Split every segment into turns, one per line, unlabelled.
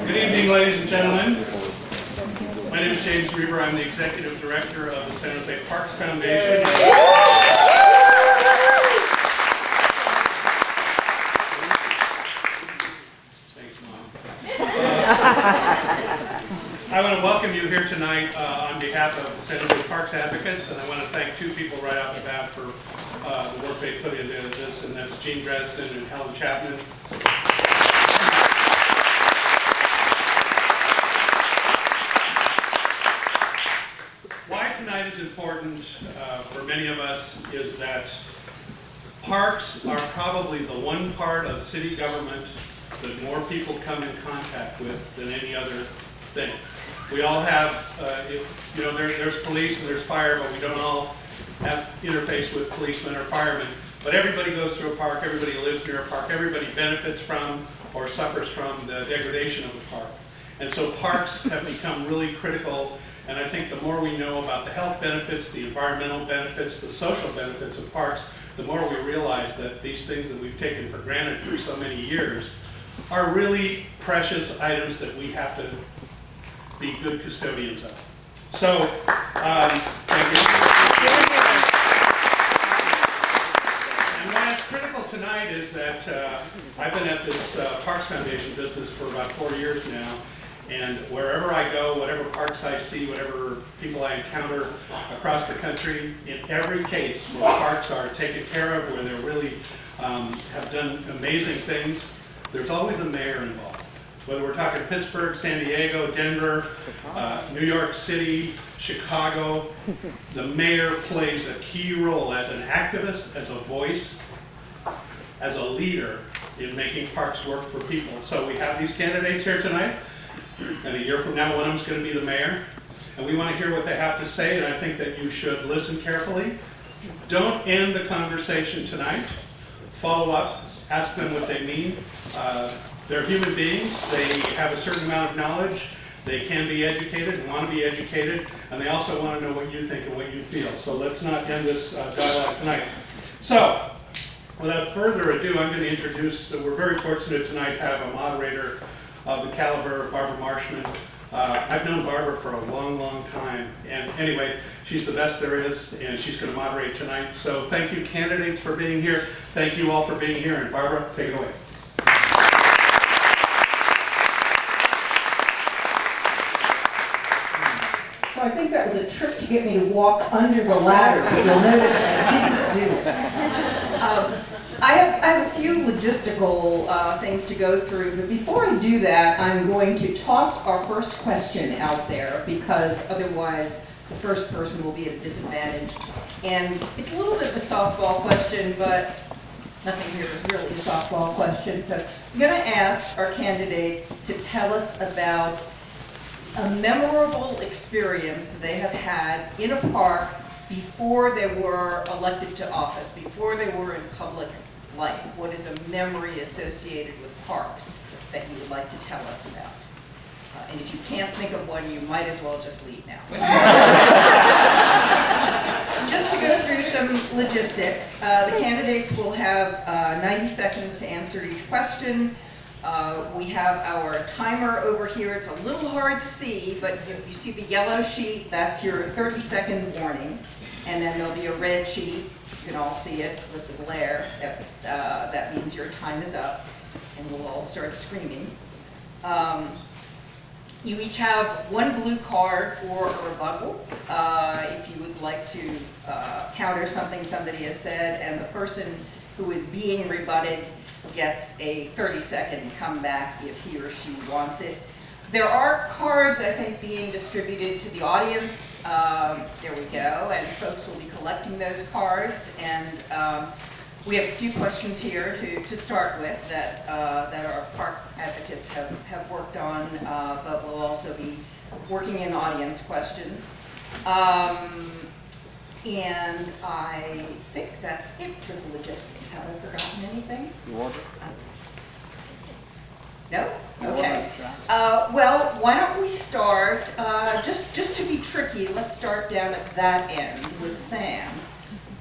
Good evening, ladies and gentlemen. My name is James Reber. I'm the Executive Director of the San Jose Parks Foundation. Thanks, Mom. I want to welcome you here tonight on behalf of the San Jose Parks Advocates, and I want to thank two people right off the bat for the work they put into this, and that's Gene Dresden and Helen Chapman. Why tonight is important for many of us is that parks are probably the one part of city government that more people come in contact with than any other thing. We all have, there's police and there's fire, but we don't all have interface with policemen or firemen. But everybody goes through a park, everybody lives near a park, everybody benefits from or suffers from the degradation of the park. And so parks have become really critical. And I think the more we know about the health benefits, the environmental benefits, the social benefits of parks, the more we realize that these things that we've taken for granted for so many years are really precious items that we have to be good custodians of. So, thank you. And why it's critical tonight is that I've been at this Parks Foundation business for about 4 years now. And wherever I go, whatever parks I see, whatever people I encounter across the country, in every case where parks are taken care of, where they're really have done amazing things, there's always a mayor involved. Whether we're talking Pittsburgh, San Diego, Denver, New York City, Chicago, the mayor plays a key role as an activist, as a voice, as a leader in making parks work for people. So we have these candidates here tonight. And a year from now, one of them's going to be the mayor. And we want to hear what they have to say, and I think that you should listen carefully. Don't end the conversation tonight. Follow up. Ask them what they mean. They're human beings. They have a certain amount of knowledge. They can be educated and want to be educated. And they also want to know what you think and what you feel. So let's not end this dialogue tonight. So, without further ado, I'm going to introduce, we're very fortunate tonight to have a moderator of the caliber of Barbara Marshman. I've known Barbara for a long, long time. And anyway, she's the best there is, and she's going to moderate tonight. So thank you, candidates, for being here. Thank you all for being here. And Barbara, take it away.
So I think that was a trick to get me to walk under the ladder. You'll notice I didn't do it. I have a few logistical things to go through, but before I do that, I'm going to toss our first question out there because otherwise the first person will be at a disadvantage. And it's a little bit of a softball question, but nothing here is really a softball question. So I'm going to ask our candidates to tell us about a memorable experience they have had in a park before they were elected to office, before they were in public life. What is a memory associated with parks that you would like to tell us about? And if you can't think of one, you might as well just leave now. Just to go through some logistics, the candidates will have 90 seconds to answer each question. We have our timer over here. It's a little hard to see, but you see the yellow sheet, that's your 30-second warning. And then there'll be a red sheet. You can all see it with the glare. That means your time is up, and we'll all start screaming. You each have one blue card for a rebuttal if you would like to counter something somebody has said, and the person who is being rebutted gets a 30-second comeback if he or she wants it. There are cards, I think, being distributed to the audience. There we go, and folks will be collecting those cards. And we have a few questions here to start with that our park advocates have worked on, but we'll also be working in audience questions. And I think that's it for the logistics. Have I forgotten anything?
You want it?
No? Okay. Well, why don't we start, just to be tricky, let's start down at that end with Sam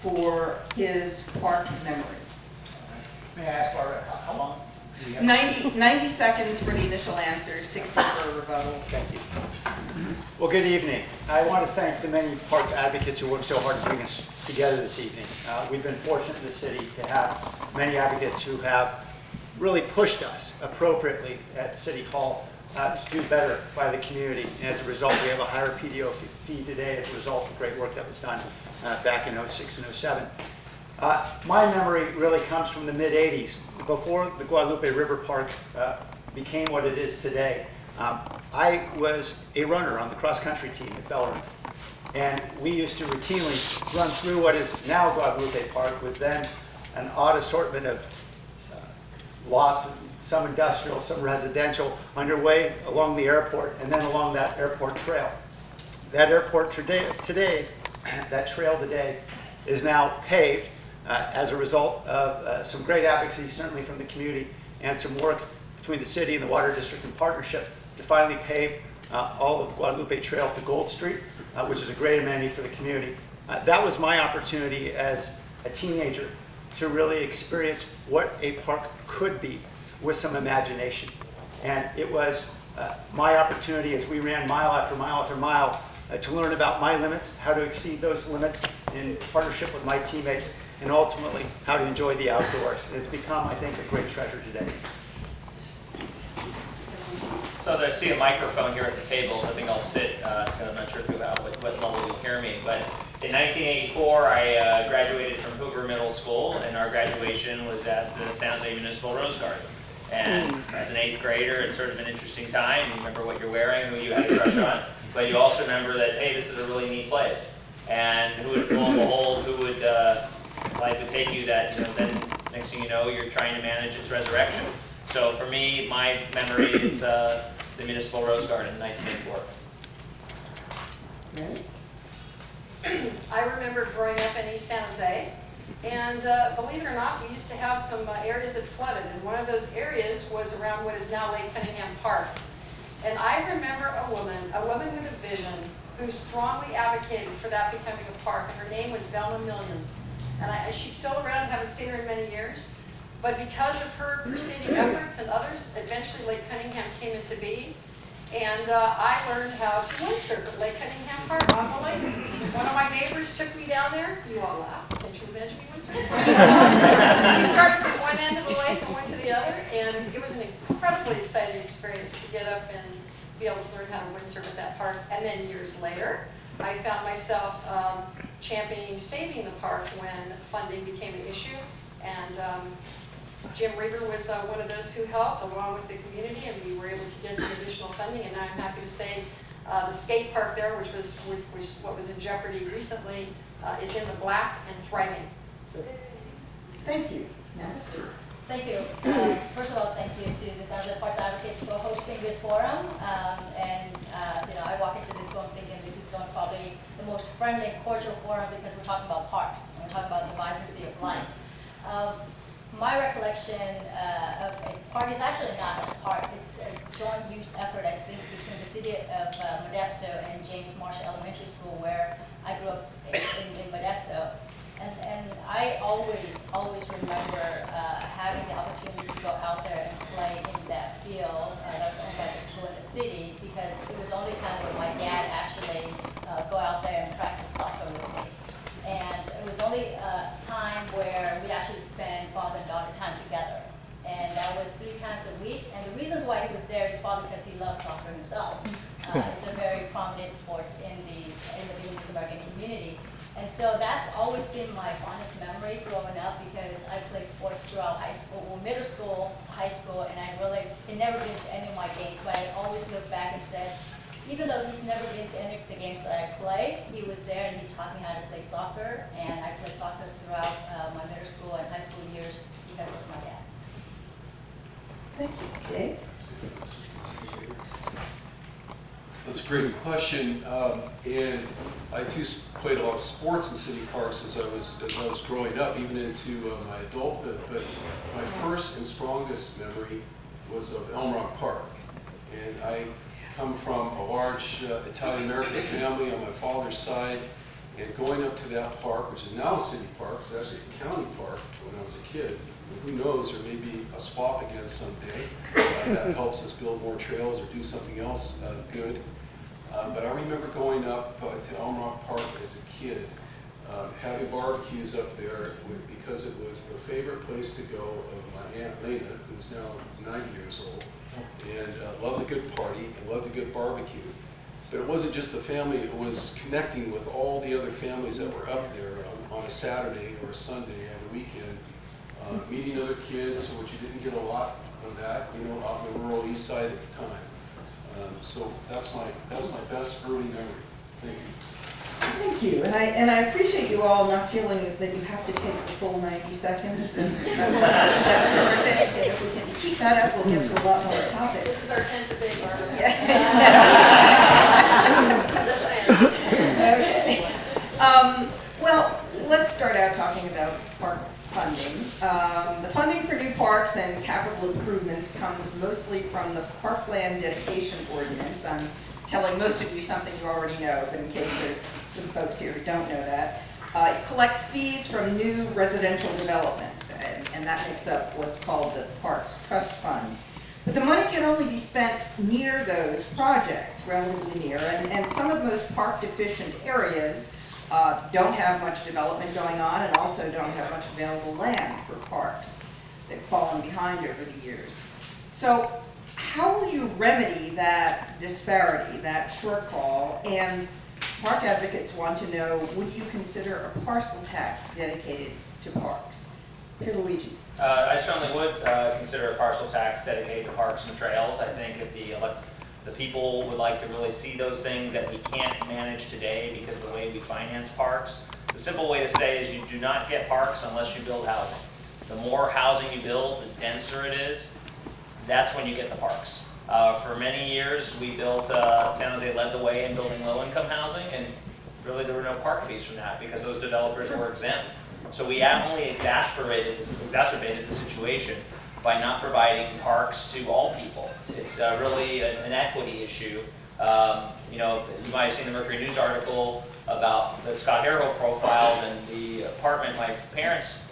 for his park memory.
May I ask, Barbara, how long
90 seconds for the initial answer, 60 for a rebuttal.
Thank you. Well, good evening. I want to thank the many park advocates who worked so hard to bring us together this evening. We've been fortunate in the city to have many advocates who have really pushed us appropriately at City Hall to do better by the community. And as a result, we have a higher PDO fee today as a result of great work that was done back in '06 and '07. My memory really comes from the mid-'80s, before the Guadalupe River Park became what it is today. I was a runner on the cross-country team at Bellarmine, and we used to routinely run through what is now Guadalupe Park, was then an odd assortment of lots, some industrial, some residential, underway along the airport and then along that airport trail. That airport today, that trail today is now paved as a result of some great advocacy, certainly from the community, and some work between the city and the Water District in partnership to finally pave all of the Guadalupe Trail to Gold Street, which is a great amenity for the community. That was my opportunity as a teenager to really experience what a park could be with some imagination. And it was my opportunity as we ran mile after mile after mile to learn about my limits, how to exceed those limits in partnership with my teammates, and ultimately how to enjoy the outdoors. And it's become, I think, a great treasure today.
So I see a microphone here at the table, so I think I'll sit, because I'm not sure what level you'll hear me. But in 1984, I graduated from Hoover Middle School, and our graduation was at the San Jose Municipal Rose Garden. And as an 8th grader, it's sort of an interesting time. You remember what you're wearing, who you had a crush on, but you also remember that, hey, this is a really neat place. And who would, lo and behold, life would take you that, then next thing you know, you're trying to manage its resurrection. So for me, my memory is the Municipal Rose Garden in 1984.
I remember growing up in East San Jose, and believe it or not, we used to have some areas that flooded, and one of those areas was around what is now Lake Cunningham Park. And I remember a woman with a vision, who strongly advocated for that becoming a park, and her name was Velma Million. And she's still around, haven't seen her in many years. But because of her preceding efforts and others, eventually Lake Cunningham came into being. And I learned how to windsurf at Lake Cunningham Park on the lake. One of my neighbors took me down there. You all laughed. Can't you imagine me windsurfing? We started from one end of the lake and went to the other. And it was an incredibly exciting experience to get up and be able to learn how to windsurf at that park. And then years later, I found myself championing saving the park when funding became an issue. And Jim Reber was one of those who helped, along with the community, and we were able to get some additional funding. And I'm happy to say the skate park there, which was what was in jeopardy recently, is in the black and thriving.
Thank you. Next.
Thank you. First of all, thank you to the San Jose Parks Advocates for hosting this forum. I walk into this forum thinking this is going to probably the most friendly and cordial forum because we're talking about parks and we're talking about the vibrancy of life. My recollection of a park is actually not a park. It's a joint use effort, I think, between the city of Modesto and James Marshall Elementary School, where I grew up in Modesto. And I always remember having the opportunity to go out there and play in that field that was owned by the school in the city, because it was the only time when my dad actually go out there and practice soccer with me. And it was only a time where we actually spent father and daughter time together. And that was 3 times a week. And the reasons why he was there is probably because he loved soccer himself. It's a very prominent sports in the Vietnamese American community. And so that's always been my fondest memory growing up, because I played sports throughout high school, middle school, high school, and I really had never been to any of my games, but I always looked back and said, even though he'd never been to any of the games that I played, he was there and he taught me how to play soccer, and I played soccer throughout my middle school and high school years because of my dad.
Thank you. Dave?
That's a great question, and I too played a lot of sports in city parks as I was growing up, even into my adulthood. But my first and strongest memory was of Elm Rock Park, and I come from a large Italian American family on my father's side, and going up to that park, which is now a city park, it's actually a county park when I was a kid, who knows, there may be a swap again someday that helps us build more trails or do something else good. But I remember going up to Elm Rock Park as a kid, having barbecues up there because it was the favorite place to go of my Aunt Lena, who's now 90 years old, and loved a good party and loved a good barbecue. But it wasn't just the family, it was connecting with all the other families that were up there on a Saturday or a Sunday and a weekend, meeting other kids, which you didn't get a lot of that, you know, out in the rural east side at the time. So that's my best early memory. Thank you.
Thank you, and I appreciate you all not feeling that you have to take the full 90 seconds, and that's terrific. And if we can keep that up, we'll get to a lot more topics.
This is our 10th debate, Barbara.
Yeah.
Just saying.
Okay. Well, let's start out talking about park funding. The funding for new parks and capital improvements comes mostly from the Parkland Dedication Ordinance. I'm telling most of you something you already know, but in case there's some folks here who don't know that. It collects fees from new residential development, and that makes up what's called the Parks Trust Fund. But the money can only be spent near those projects, relatively near, and some of the most park-deficient areas don't have much development going on and also don't have much available land for parks. They've fallen behind over the years. So how will you remedy that disparity, that shortfall? And park advocates want to know, would you consider a parcel tax dedicated to parks? Pierluigi.
I certainly would consider a parcel tax dedicated to parks and trails. I think if the people would like to really see those things that we can't manage today because of the way we finance parks, the simple way to say is you do not get parks unless you build housing. The more housing you build, the denser it is, that's when you get the parks. For many years, we built, San Jose led the way in building low-income housing, and really there were no park fees from that because those developers were exempt. So we only exacerbated the situation by not providing parks to all people. It's really an equity issue. You know, you might have seen the Mercury News article about that Scott Hareholt profiled in the apartment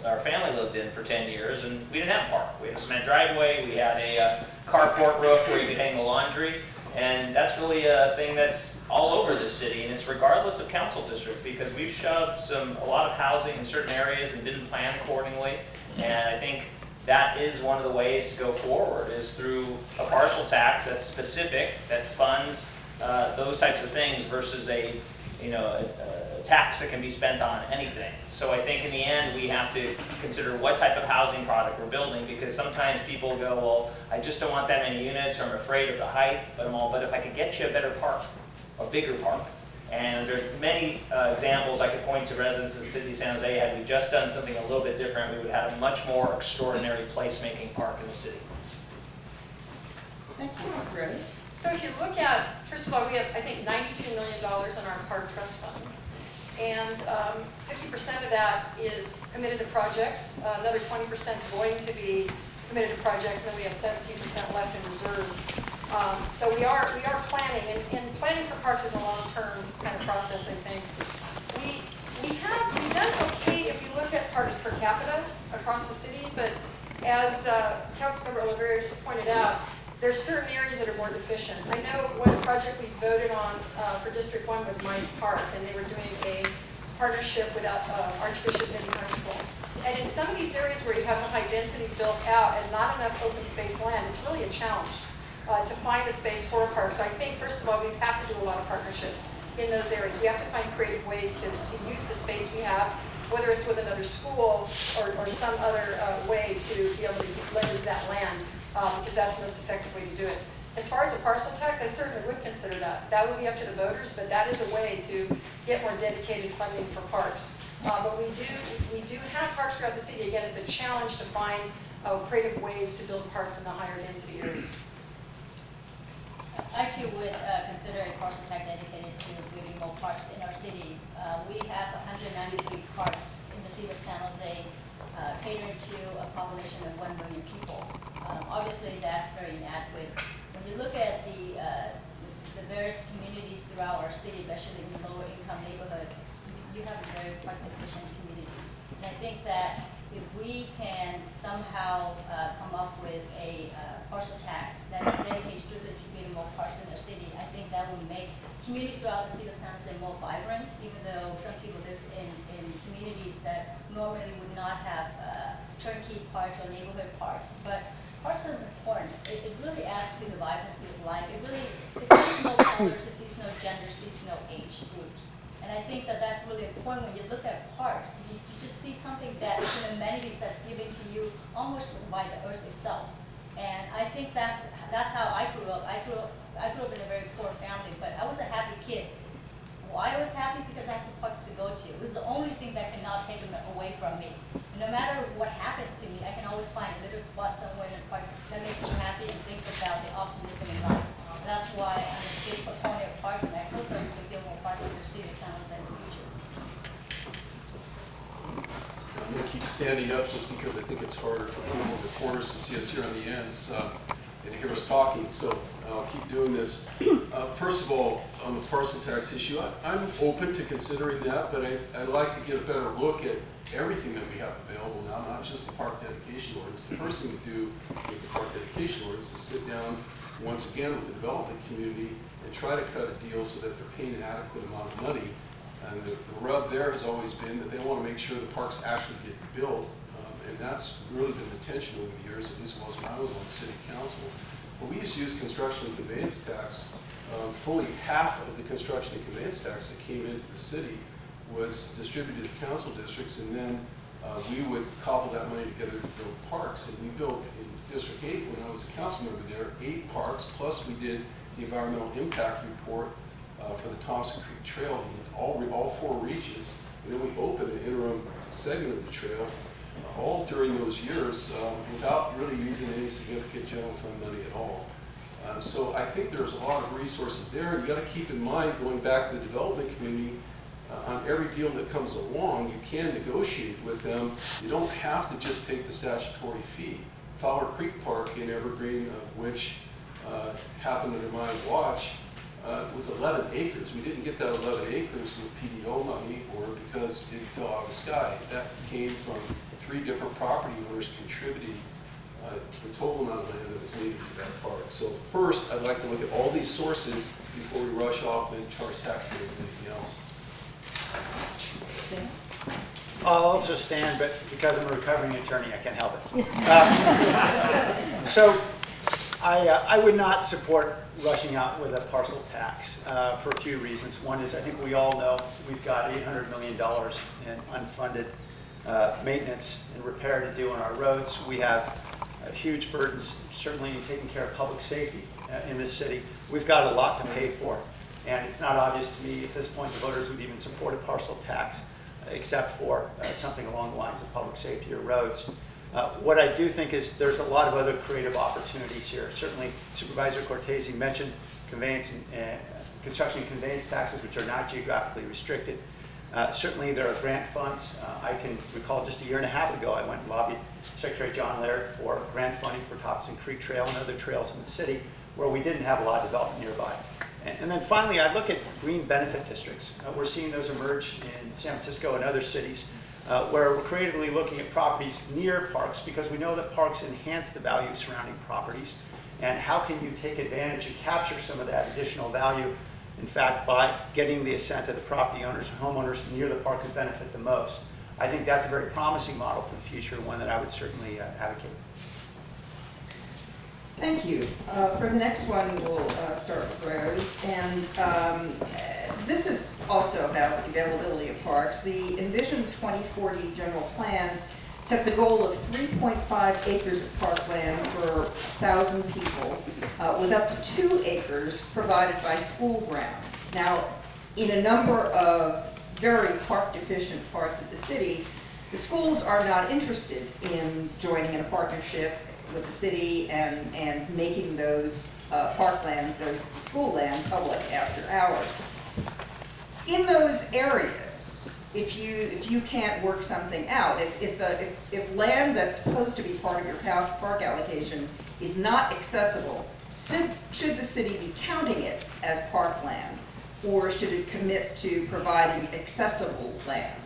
our family lived in for 10 years, and we didn't have a park. We had a cement driveway, we had a carport roof where you could hang the laundry, and that's really a thing that's all over this city, and it's regardless of council district, because we've shoved a lot of housing in certain areas and didn't plan accordingly, and I think that is one of the ways to go forward, is through a parcel tax that's specific, that funds those types of things versus a tax that can be spent on anything. So I think in the end we have to consider what type of housing product we're building, because sometimes people go, well, I just don't want that many units, or I'm afraid of the height, but if I could get you a better park, a bigger park. And there's many examples I could point to residents of the city of San Jose. Had we just done something a little bit different, we would have a much more extraordinary placemaking park in the city.
Thank you, Rose.
So if you look at, first of all, we have, I think, $92 million in our park trust fund. And 50% of that is committed to projects. Another 20% is going to be committed to projects, and then we have 17% left in reserve. So we are planning, and planning for parks is a long-term kind of process, I think. We've done okay if you look at parks per capita across the city, but as Councilmember Oliveira just pointed out, there's certain areas that are more deficient. I know one project we voted on for District 1 was Mice Park, and they were doing a partnership with Archbishop Benton High School. And in some of these areas where you have a high density built out and not enough open space land, it's really a challenge to find a space for a park. So I think, first of all, we have to do a lot of partnerships in those areas. We have to find creative ways to use the space we have, whether it's with another school or some other way to be able to leverage that land, because that's the most effective way to do it. As far as a parcel tax, I certainly would consider that. That would be up to the voters, but that is a way to get more dedicated funding for parks. But we do have parks throughout the city. Again, it's a challenge to find creative ways to build parks in the higher density areas.
I too would consider a parcel tax dedicated to building more parks in our city. We have 193 parks in the city of San Jose, catering to a population of 1 million people. Obviously, that's very inadequate. When you look at the various communities throughout our city, especially in lower income neighborhoods, you have very park deficient communities. And I think that if we can somehow come up with a parcel tax that is dedicated strictly to creating more parks in the city, I think that will make communities throughout the city of San Jose more vibrant, even though some people live in communities that normally would not have turnkey parks or neighborhood parks. But parks are important. It really adds to the vibrancy of life. It sees no colors, it sees no gender, it sees no age groups. And I think that that's really important when you look at parks. You just see something that is an amenities that's given to you almost by the earth itself. And I think that's how I grew up. I grew up in a very poor family, but I was a happy kid. Why I was happy? Because I had the parks to go to. It was the only thing that could not take them away from me. No matter what happens to me, I can always find a little spot somewhere in the park that makes me happy and thinks about the optimism in life. That's why I'm a big proponent of parks, and I hope that we can build more parks in the city of San Jose in the future.
I'm going to keep standing up just because I think it's harder for people in the corners to see us here on the ends and hear us talking, so I'll keep doing this. First of all, on the parcel tax issue, I'm open to considering that, but I'd like to get a better look at everything that we have available now, not just the park dedication ordinance. The first thing to do with the park dedication ordinance is sit down once again with the development community and try to cut a deal so that they're paying an adequate amount of money. And the rub there has always been that they want to make sure the parks actually get built. And that's really been the tension over the years, at least was when I was on the city council. But we used to use construction and conveyance tax. Fully half of the construction and conveyance tax that came into the city was distributed to council districts, and then we would cobble that money together to build parks. And we built in District 8, when I was a council member there, 8 parks, plus we did the environmental impact report for the Thompson Creek Trail, all 4 regions. And then we opened an interim segment of the trail all during those years without really using any significant general fund money at all. So I think there's a lot of resources there. And you got to keep in mind, going back to the development community, on every deal that comes along, you can negotiate with them. You don't have to just take the statutory fee. Fowler Creek Park in Evergreen, which happened under my watch, was 11 acres. We didn't get that 11 acres with PDO money or because it fell out of the sky. That came from 3 different property owners contributing the total amount of land that was needed for that park. So first, I'd like to look at all these sources before we rush off and charge taxpayers with anything else.
I'll also stand, but because I'm a recovering attorney, I can't help it. So I would not support rushing out with a parcel tax for a few reasons. One is I think we all know we've got $800 million in unfunded maintenance and repair to do on our roads. We have huge burdens, certainly in taking care of public safety in this city. We've got a lot to pay for. And it's not obvious to me at this point the voters would even support a parcel tax except for something along the lines of public safety or roads. What I do think is there's a lot of other creative opportunities here. Certainly Supervisor Cortese mentioned conveyance and construction and conveyance taxes, which are not geographically restricted. Certainly there are grant funds. I can recall just a year and a half ago I went and lobbied Secretary John Laird for grant funding for Thompson Creek Trail and other trails in the city where we didn't have a lot of development nearby. And then finally, I look at green benefit districts. We're seeing those emerge in San Francisco and other cities where we're creatively looking at properties near parks because we know that parks enhance the value of surrounding properties. And how can you take advantage and capture some of that additional value, in fact, by getting the assent of the property owners and homeowners near the park who benefit the most? I think that's a very promising model for the future, one that I would certainly advocate.
Thank you. For the next one, we'll start with Rose. And this is also about the availability of parks. The Envision 2040 General Plan sets a goal of 3.5 acres of parkland for 1,000 people, with up to 2 acres provided by school grounds. Now, in a number of very park deficient parts of the city, the schools are not interested in joining in a partnership with the city and making those parklands, those school land, public after hours. In those areas, if you can't work something out, if land that's supposed to be part of your park allocation is not accessible, should the city be counting it as parkland, or should it commit to providing accessible land?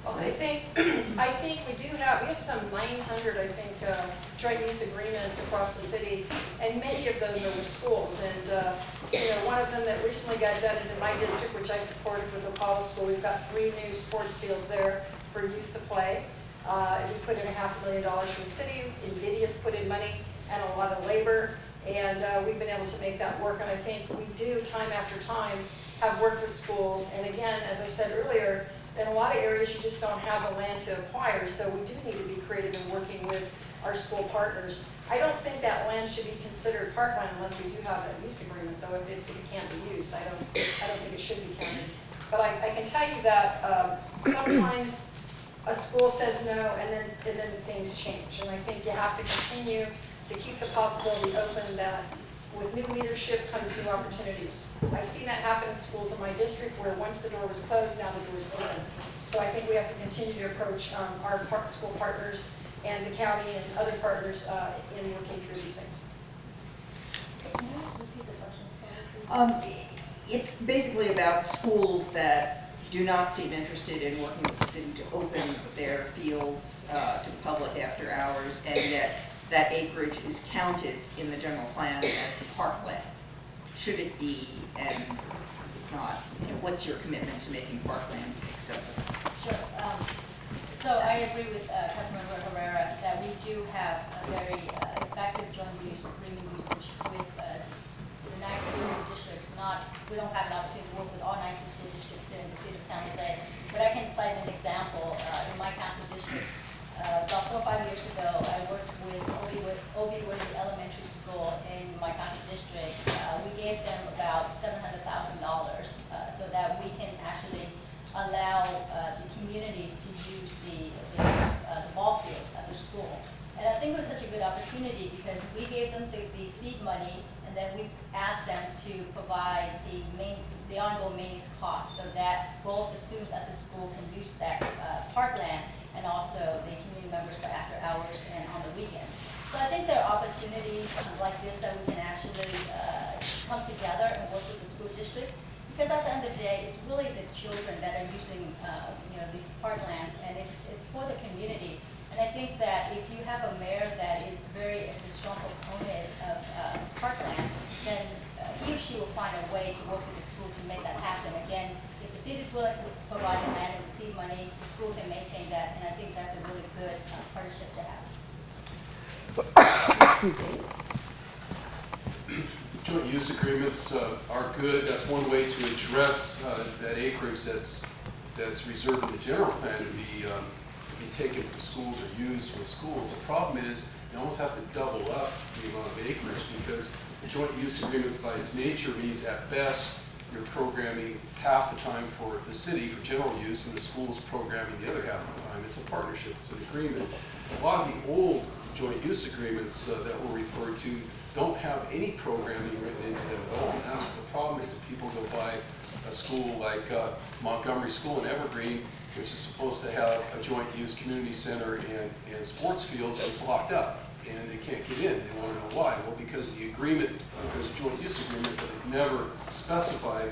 Well, I think we have some 900, I think, joint use agreements across the city, and many of those are with schools. And, one of them that recently got done is in my district, which I supported with Apollo School. We've got 3 new sports fields there for youth to play. We put in $500,000 from the city. NVIDIA's put in money and a lot of labor, and we've been able to make that work. And I think we do, time after time, have worked with schools. And again, as I said earlier, in a lot of areas, you just don't have the land to acquire, so we do need to be creative in working with our school partners. I don't think that land should be considered parkland unless we do have that use agreement, though, if it can't be used. I don't think it should be counted. But I can tell you that sometimes a school says no, and then things change. And I think you have to continue to keep the possibility open that with new leadership comes new opportunities. I've seen that happen in schools in my district where once the door was closed, now the door is open. So I think we have to continue to approach our school partners and the county and other partners in working through these things.
Can you repeat the question? Please?
It's basically about schools that do not seem interested in working with the city to open their fields to the public after hours, and yet that acreage is counted in the general plan as parkland. Should it be, and if not, what's your commitment to making parkland accessible?
Sure. So I agree with Councilmember Herrera that we do have a very effective joint use agreement usage with the 19 school districts. We don't have an opportunity to work with all 19 school districts in the city of San Jose. But I can cite an example in my council district. About 4 or 5 years ago, I worked with Obi-Woody Elementary School in my council district. We gave them about $700,000 so that we can actually allow the communities to use the ball field at the school. And I think it was such a good opportunity because we gave them the seed money, and then we asked them to provide the ongoing maintenance costs so that both the students at the school can use that parkland and also the community members for after hours and on the weekends. So I think there are opportunities like this that we can actually come together and work with the school district, because at the end of the day, it's really the children that are using these parklands, and it's for the community. And I think that if you have a mayor that is a strong proponent of parkland, then he or she will find a way to work with the school to make that happen. Again, if the city is willing to provide the land and the seed money, the school can maintain that, and I think that's a really good partnership to have.
Joint use agreements are good. That's one way to address that acreage that's reserved in the general plan to be taken from schools or used with schools. The problem is you almost have to double up the amount of acreage, because the joint use agreement by its nature means at best you're programming half the time for the city for general use, and the school's programming the other half of the time. It's a partnership, it's an agreement. A lot of the old joint use agreements that were referred to don't have any programming written into them at all. And that's what the problem is. If people go by a school like Montgomery School in Evergreen, which is supposed to have a joint use community center and sports fields, and it's locked up and they can't get in. They want to know why. Well, because the agreement, there's a joint use agreement, but it never specified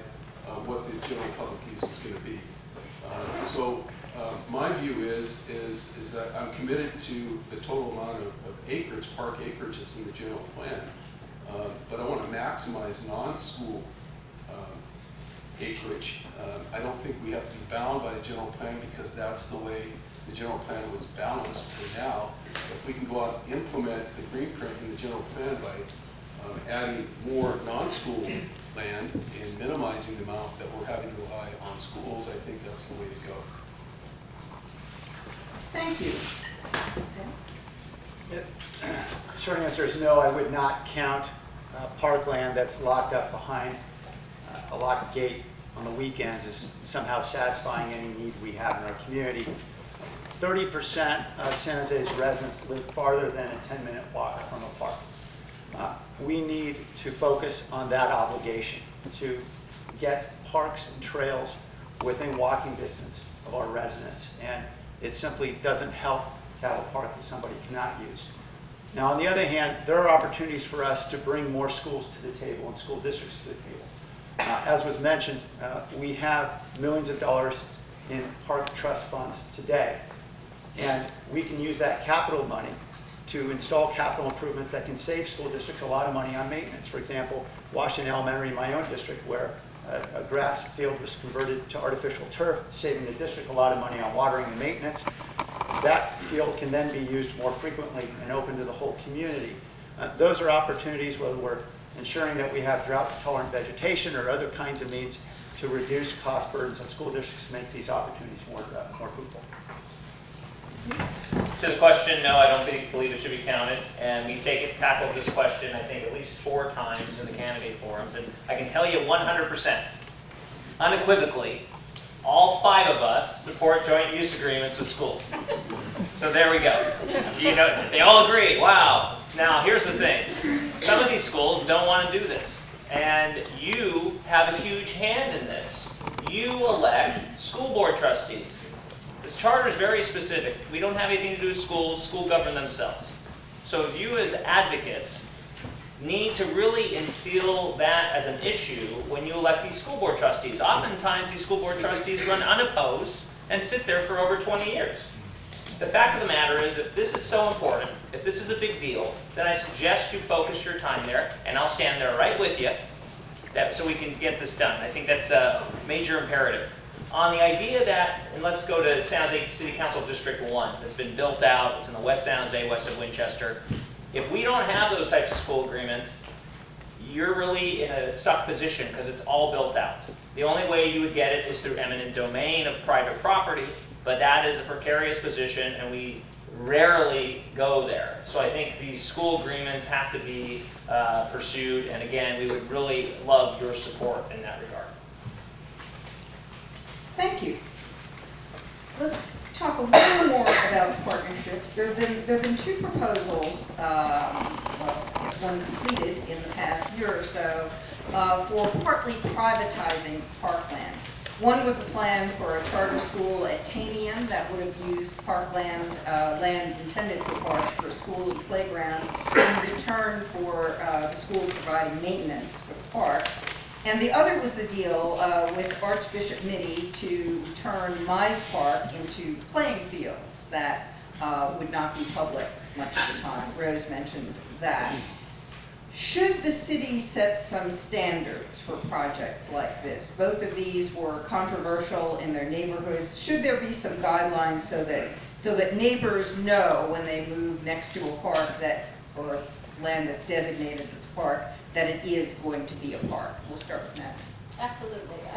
what the general public use is going to be. So my view is that I'm committed to the total amount of acreage, park acreage that's in the general plan, but I want to maximize non-school acreage. I don't think we have to be bound by the general plan, because that's the way the general plan was balanced for now. If we can go out and implement the green print in the general plan by adding more non-school land and minimizing the amount that we're having to rely on schools, I think that's the way to go.
Thank you.
Short answer is no, I would not count parkland that's locked up behind a locked gate on the weekends as somehow satisfying any need we have in our community. 30% of San Jose's residents live farther than a 10-minute walk from a park. We need to focus on that obligation to get parks and trails within walking distance of our residents, and it simply doesn't help to have a park that somebody cannot use. Now, on the other hand, there are opportunities for us to bring more schools to the table and school districts to the table. As was mentioned, we have millions of dollars in park trust funds today. And we can use that capital money to install capital improvements that can save school districts a lot of money on maintenance. For example, Washington Elementary, in my own district, where a grass field was converted to artificial turf, saving the district a lot of money on watering and maintenance. That field can then be used more frequently and open to the whole community. Those are opportunities, whether we're ensuring that we have drought-tolerant vegetation or other kinds of means to reduce cost burdens on school districts to make these opportunities more fruitful.
To the question, no, I don't believe it should be counted. And we tackled this question, I think, at least 4 times in the candidate forums. And I can tell you 100%, unequivocally, all 5 of us support joint use agreements with schools. So there we go. You know, they all agree. Wow. Now, here's the thing. Some of these schools don't want to do this. And you have a huge hand in this. You elect school board trustees. This charter is very specific. We don't have anything to do with schools. Schools govern themselves. So you as advocates need to really instill that as an issue when you elect these school board trustees. Oftentimes, these school board trustees run unopposed and sit there for over 20 years. The fact of the matter is, if this is so important, if this is a big deal, then I suggest you focus your time there, and I'll stand there right with you so we can get this done. I think that's a major imperative. On the idea that, and let's go to San Jose City Council District 1, that's been built out, it's in the West San Jose, west of Winchester. If we don't have those types of school agreements, you're really in a stuck position because it's all built out. The only way you would get it is through eminent domain of private property, but that is a precarious position and we rarely go there. So I think these school agreements have to be pursued, and again, we would really love your support in that regard.
Thank you. Let's talk a little more about partnerships. There have been 2 proposals, one completed in the past year or so, for partly privatizing parkland. One was the plan for a charter school at Tamian that would have used parkland, land intended for parks for a school and playground in return for the school providing maintenance for the park. And the other was the deal with Archbishop Mitty to turn Mize Park into playing fields that would not be public much of the time. Rose mentioned that. Should the city set some standards for projects like this? Both of these were controversial in their neighborhoods. Should there be some guidelines so that neighbors know when they move next to a park or land that's designated as a park, that it is going to be a park? We'll start with Max.
Absolutely.